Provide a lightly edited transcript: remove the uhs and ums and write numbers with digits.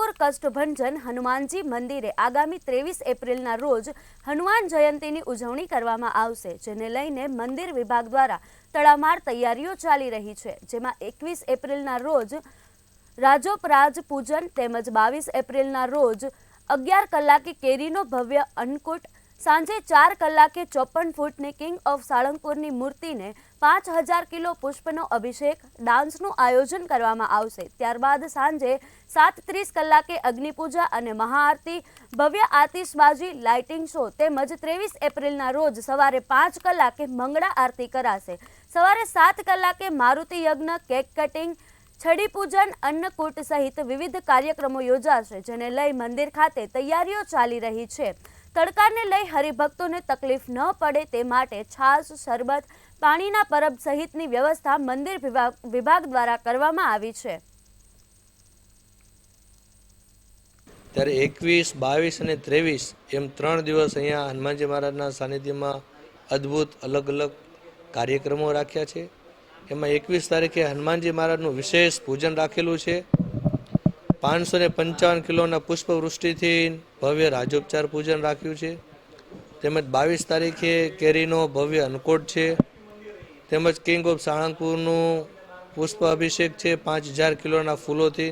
સાળંગપુર કષ્ટભંજન હનુમાનજી મંદિરે આગામી 23 એપ્રિલના રોજ હનુમાન જયંતીની ઉજવણી કરવામાં આવશે, જેને લઈને મંદિર વિભાગ દ્વારા તડામાર તૈયારીઓ ચાલી રહી છે, જેમાં 21 એપ્રિલના રોજ રાજોપરાજ પૂજન તેમજ 22 એપ્રિલના રોજ 11 કલાકે કેરીનો ભવ્ય અન્નકૂટ, સાંજે 4 કલાકે 54 ફૂટની કિંગ ઓફ સાળંગપુરની મૂર્તિને 5000 કિલો પુષ્પનો અભિષેક, ડાન્સનું આયોજન કરવામાં આવશે। ત્યારબાદ સાંજે 7:30 કલાકે અગ્નિપૂજા અને મહાઆરતી, ભવ્ય આતિશબાજી, લાઇટિંગ શો તેમજ 23 એપ્રિલના રોજ સવારે 5 કલાકે મંગળા આરતી કરાશે। સવારે 7 કલાકે મારુતિ યજ્ઞ, કેક કટિંગ, છડી પૂજન, અન્નકૂટ સહિત વિવિધ કાર્યક્રમો યોજાશે, જેને લઈ મંદિર ખાતે તૈયારીઓ ચાલી રહી છે। તડકાને લઈ હરિભક્તોને તકલીફ ન પડે તે માટે છાશ, શરબત, પાણીના પરબ સહિતની વ્યવસ્થા મંદિર વિભાગ દ્વારા કરવામાં આવી છે। ત્યારે 21, 22 અને 23 એમ 3 દિવસ અહીંયા હનુમાનજી મહારાજના સાનિધ્યમાં અદ્ભુત અલગ અલગ કાર્યક્રમો રાખ્યા છે। એમાં 21 તારીખે હનુમાનજી મહારાજનું વિશેષ પૂજન રાખેલું છે। 555 કિલોના પુષ્પવૃષ્ટિથી ભવ્ય રાજોપચાર પૂજન રાખ્યું છે। તેમજ 22 તારીખે કેરીનો ભવ્ય અન્નકૂટ છે, તેમજ કિંગ ઓફ સાળંગપુરનું પુષ્પ અભિષેક છે 5000 કિલોના ફૂલોથી।